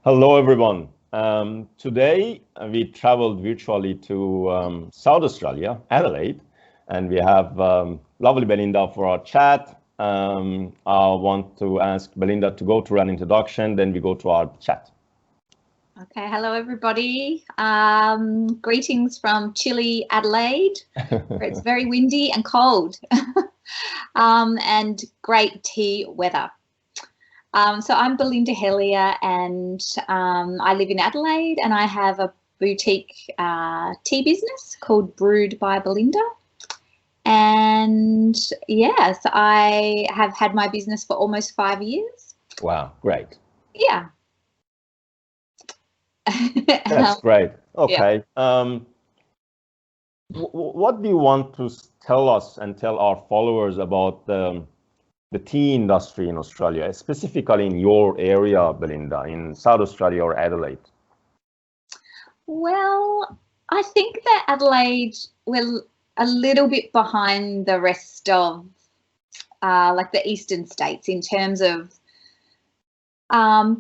Hello, everyone. Today we traveled virtually to South Australia, Adelaide, and we have lovely Belinda for our chat. I want to ask Belinda to go through an introduction, then we go to our chat. Okay, hello everybody. Greetings from chilly Adelaide, where it's very windy and cold, and great tea weather. So I'm Belinda Hellyer, and I live in Adelaide, and I have a boutique tea business called Brewed by Belinda. And yes, I have had my business for almost 5 years. Wow, great. Yeah. That's great. Okay. Yeah. What do you want to tell us and tell our followers about the tea industry in Australia, specifically in your area, Belinda, in South Australia or Adelaide? Well, I think that Adelaide, we're a little bit behind the rest of like the eastern states in terms of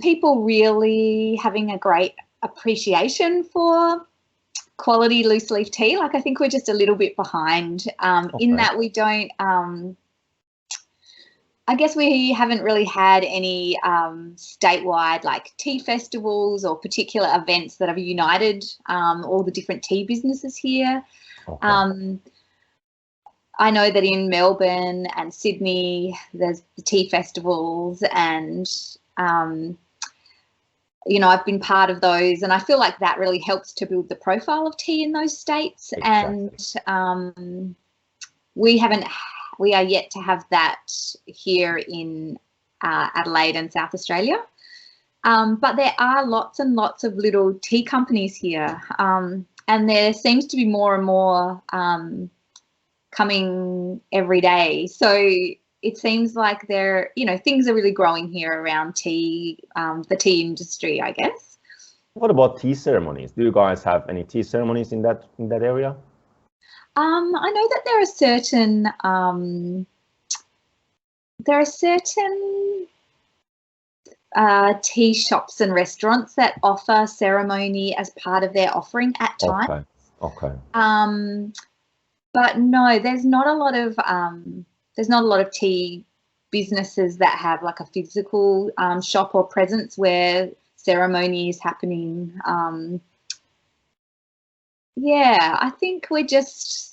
people really having a great appreciation for quality loose leaf tea. Like, I think we're just a little bit behind in that we don't, I guess we haven't really had any statewide like tea festivals or particular events that have united all the different tea businesses here. Okay. I know that in Melbourne and Sydney, there's the tea festivals, and you know, I've been part of those, and I feel like that really helps to build the profile of tea in those states. Exactly. And we are yet to have that here in Adelaide and South Australia. But there are lots and lots of little tea companies here, and there seems to be more and more coming every day. So it seems like things are really growing here around tea, the tea industry, I guess. What about tea ceremonies? Do you guys have any tea ceremonies in that area? I know that there are certain tea shops and restaurants that offer ceremony as part of their offering at times. Okay. But no, there's not a lot of tea businesses that have like a physical shop or presence where ceremony is happening. Yeah, I think we're just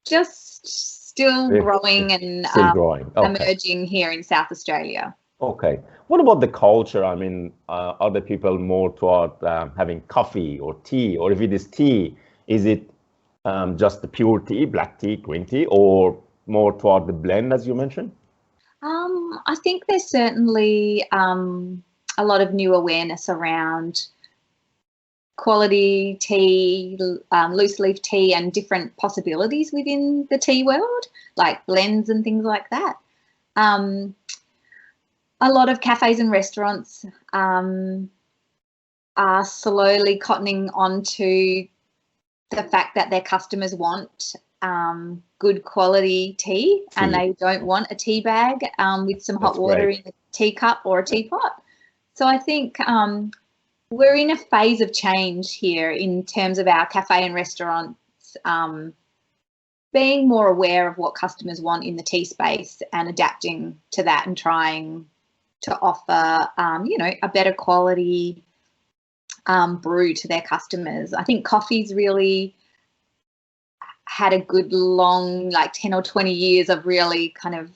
still growing and emerging here in South Australia. Okay. What about the culture? I mean, are the people more toward having coffee or tea? Or if it is tea, is it just the pure tea, black tea, green tea, or more toward the blend, as you mentioned? I think there's certainly a lot of new awareness around quality tea, loose leaf tea, and different possibilities within the tea world, like blends and things like that. A lot of cafes and restaurants are slowly cottoning on to the fact that their customers want good quality tea, and they don't want a tea bag with some hot water in a teacup or a teapot. So I think we're in a phase of change here in terms of our cafe and restaurants being more aware of what customers want in the tea space and adapting to that and trying to offer, a better quality brew to their customers. I think coffee's really had a good long, like 10 or 20 years of really kind of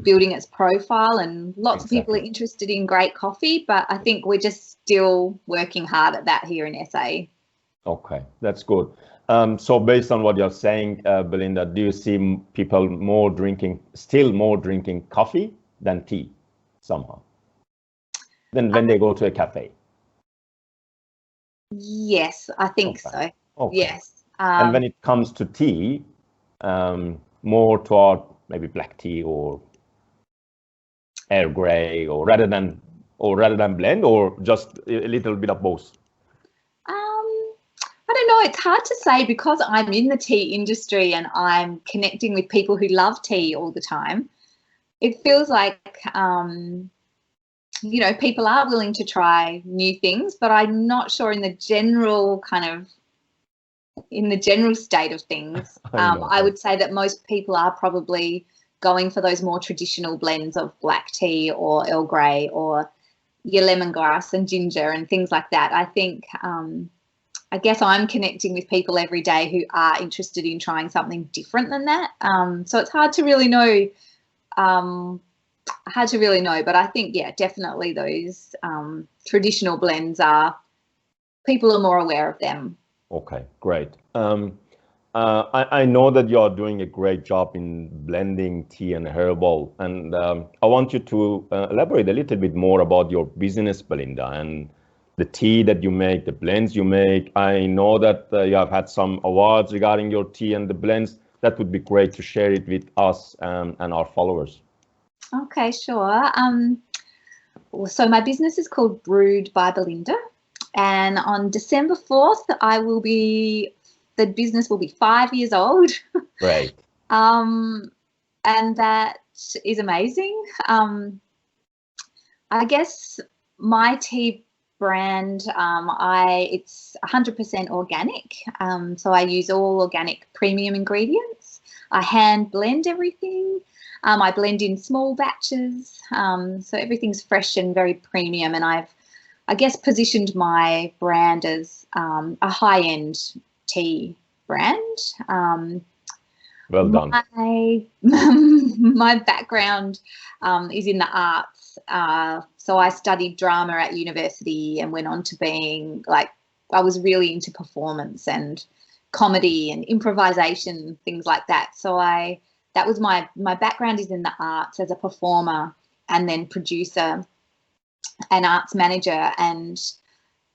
building its profile, and lots of people are interested in great coffee, but I think we're just still working hard at that here in SA. Okay, that's good. So based on what you're saying, Belinda, do you see people still more drinking coffee than tea somehow? Then when they go to a cafe? Yes, I think so. Okay. Yes. And when it comes to tea, more toward maybe black tea or Earl Grey, or rather than blend, or just a little bit of both? I don't know. It's hard to say because I'm in the tea industry and I'm connecting with people who love tea all the time. It feels like you know, people are willing to try new things, but I'm not sure in the general state of things. I would say that most people are probably going for those more traditional blends of black tea or Earl Grey or your lemongrass and ginger and things like that. I think, I guess I'm connecting with people every day who are interested in trying something different than that. So it's hard to really know. But I think, yeah, definitely those traditional blends people are more aware of them. Okay, great. I know that you are doing a great job in blending tea and herbal, and I want you to elaborate a little bit more about your business, Belinda, and the tea that you make, the blends you make. I know that you have had some awards regarding your tea and the blends. That would be great to share it with us and our followers. Okay, sure. So my business is called Brewed by Belinda, and on December 4th, the business will be 5 years old. Great. And that is amazing. I guess my tea brand, it's 100% organic. So I use all organic premium ingredients. I hand blend everything. I blend in small batches. So everything's fresh and very premium. And I guess, positioned my brand as a high-end tea brand. Well done. My background is in the arts. So I studied drama at university and went on to being I was really into performance and comedy and improvisation, things like that. So that was my background is in the arts as a performer and then producer and arts manager. And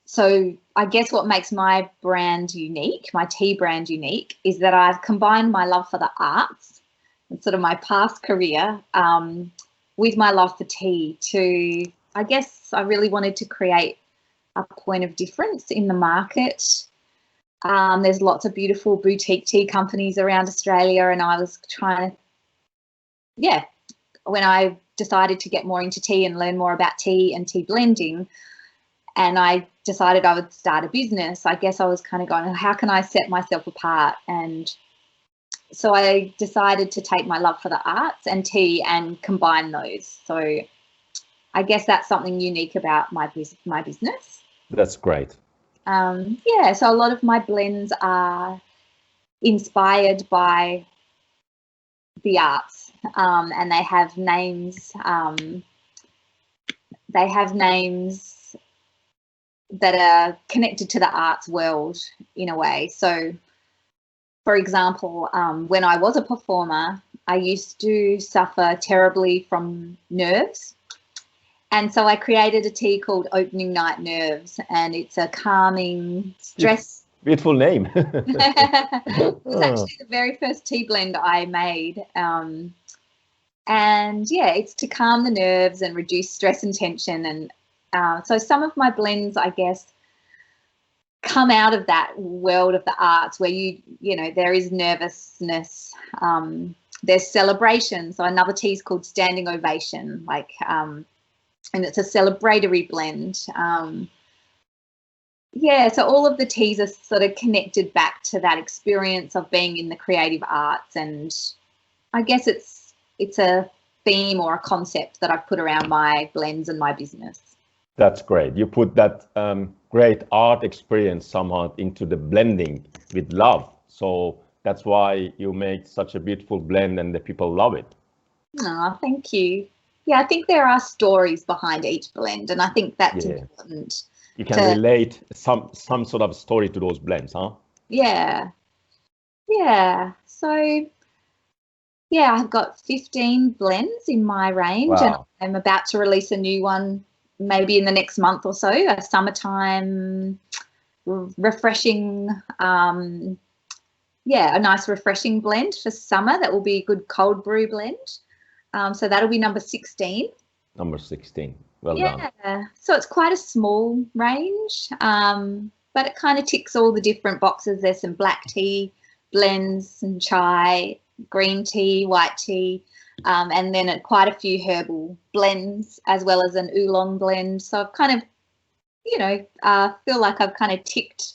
so I guess what makes my brand unique, my tea brand unique, is that I've combined my love for the arts and sort of my past career with my love for tea to, I guess I really wanted to create a point of difference in the market. There's lots of beautiful boutique tea companies around Australia, and I was trying to, when I decided to get more into tea and learn more about tea and tea blending, and I decided I would start a business, I guess I was kind of going, how can I set myself apart? And so I decided to take my love for the arts and tea and combine those. So I guess that's something unique about my business. That's great. So a lot of my blends are inspired by the arts, and they have names. That are connected to the arts world in a way. So, for example, when I was a performer, I used to suffer terribly from nerves. And so I created a tea called Opening Night Nerves, and it's a calming stress. Beautiful name. It was actually the very first tea blend I made. And it's to calm the nerves and reduce stress and tension. And so some of my blends, I guess, come out of that world of the arts where there is nervousness, there's celebration. So another tea is called Standing Ovation, and it's a celebratory blend. So all of the teas are sort of connected back to that experience of being in the creative arts, and I guess it's a theme or a concept that I've put around my blends and my business. That's great. You put that great art experience somehow into the blending with love. So that's why you make such a beautiful blend and the people love it. Oh, thank you. Yeah, I think there are stories behind each blend, and I think that's important. You can relate some sort of story to those blends, huh? Yeah. So, I've got 15 blends in my range. Wow. And I'm about to release a new one maybe in the next month or so, a summertime refreshing, a nice refreshing blend for summer that will be a good cold brew blend. So that'll be number 16. Number 16. Well done. Yeah, so it's quite a small range, but it kind of ticks all the different boxes. There's some black tea blends, some chai, green tea, white tea. and then quite a few herbal blends as well as an oolong blend. So I've kind of, you know, feel like I've kind of ticked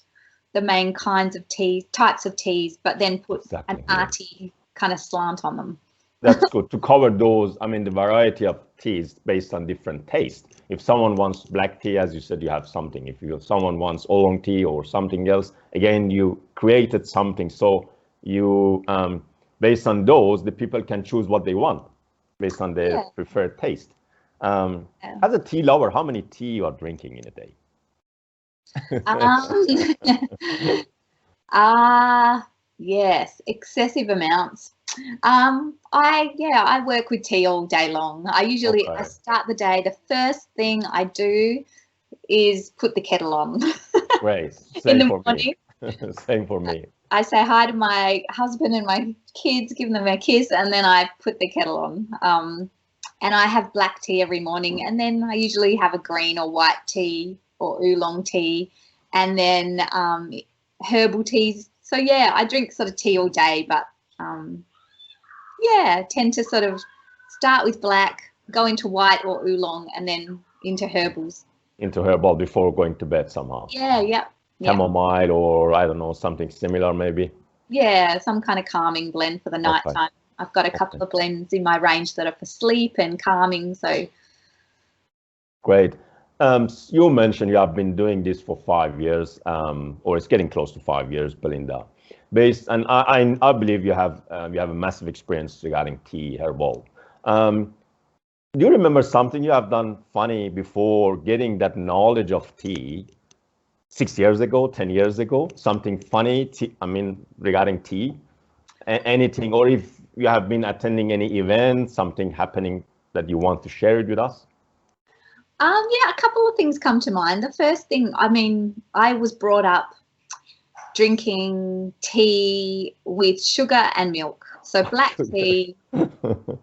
the main kinds of types of teas, but then put an arty kind of slant on them. That's good to cover those. I mean, the variety of teas based on different taste. If someone wants black tea, as you said, you have something. If someone wants oolong tea or something else, again, you created something. So you, based on those, the people can choose what they want based on their preferred taste. As a tea lover, how many tea you are drinking in a day? Yes, excessive amounts. I work with tea all day long. I start the day. The first thing I do is put the kettle on. Great. In the morning. Same for me. I say hi to my husband and my kids, give them a kiss, and then I put the kettle on. And I have black tea every morning, and then I usually have a green or white tea or oolong tea, and then herbal teas. So yeah, I drink sort of tea all day, but tend to sort of start with black, go into white or oolong, and then into herbals. Into herbal before going to bed somehow. Yeah. Chamomile or I don't know, something similar maybe. Yeah, some kind of calming blend for the night time. I've got a couple of blends in my range that are for sleep and calming. So great. You mentioned you have been doing this for 5 years, or it's getting close to 5 years, Belinda. And I believe you have a massive experience regarding tea, herbal. Do you remember something you have done funny before getting that knowledge of tea? 6 years ago, 10 years ago, something funny, regarding tea, anything, or if you have been attending any event, something happening that you want to share it with us? A couple of things come to mind. The first thing, I was brought up drinking tea with sugar and milk. So black tea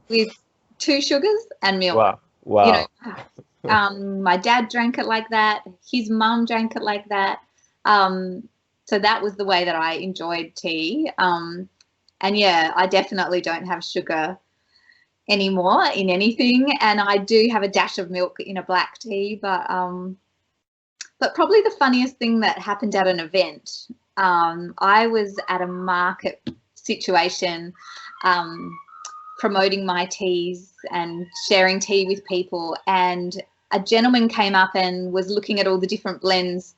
with 2 sugars and milk. Wow. You know, my dad drank it like that. His mum drank it like that. So that was the way that I enjoyed tea. I definitely don't have sugar anymore in anything, and I do have a dash of milk in a black tea. But probably the funniest thing that happened at an event, I was at a market situation, promoting my teas and sharing tea with people, and a gentleman came up and was looking at all the different blends.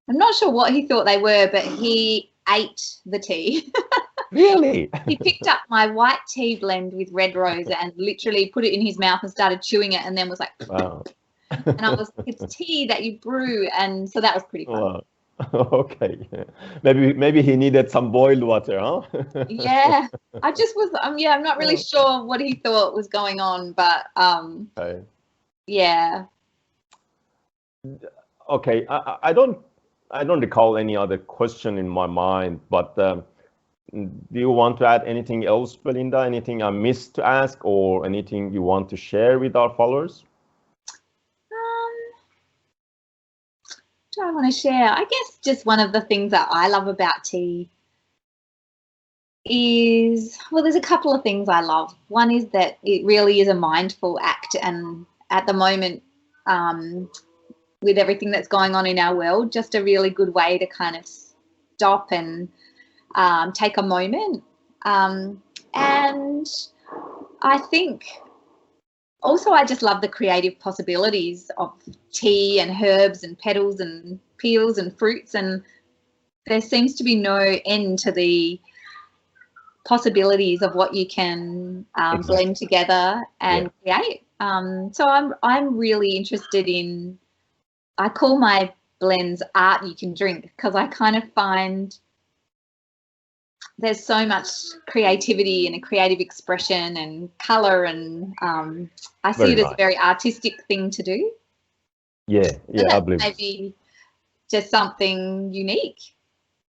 I'm not sure what he thought they were, but he ate the tea. Really? He picked up my white tea blend with red rose and literally put it in his mouth and started chewing it, and then was like, wow. And I was like, it's tea that you brew. And so that was pretty fun. Wow. Okay. Maybe he needed some boiled water, huh? Yeah. I just was, I'm not really sure what he thought was going on, but okay. Yeah. Okay. I don't recall any other question in my mind, but do you want to add anything else, Belinda? Anything I missed to ask, or anything you want to share with our followers? Do I want to share? I guess just one of the things that I love about tea is, well, there's a couple of things I love. One is that it really is a mindful act, and at the moment, with everything that's going on in our world, just a really good way to kind of stop and take a moment. And I think also I just love the creative possibilities of tea and herbs and petals and peels and fruits, and there seems to be no end to the possibilities of what you can blend together and create. So I'm really interested in, I call my blends art you can drink, because I kind of find there's so much creativity and a creative expression and colour, and I see it as a very artistic thing to do. Yeah, I believe. Maybe just something unique.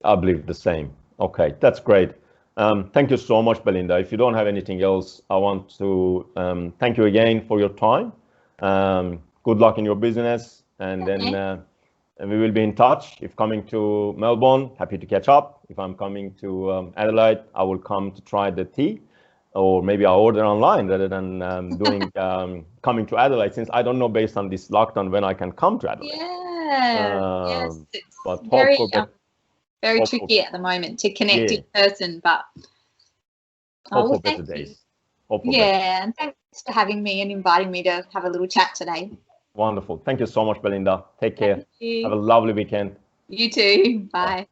I believe the same. Okay, that's great. Thank you so much, Belinda. If you don't have anything else, I want to thank you again for your time. Good luck in your business, and then and we will be in touch. If coming to Melbourne, happy to catch up. If I'm coming to Adelaide, I will come to try the tea. or maybe I'll order online rather than doing coming to Adelaide, since I don't know based on this lockdown when I can come to Adelaide. Yes, it's But very hopeful, tricky at the moment to connect yeah, in person, but hope for thank better you. days. Hope for better. And thanks for having me and inviting me to have a little chat today. Wonderful. Thank you so much, Belinda. Take care. Thank you. Have a lovely weekend. You too. Bye.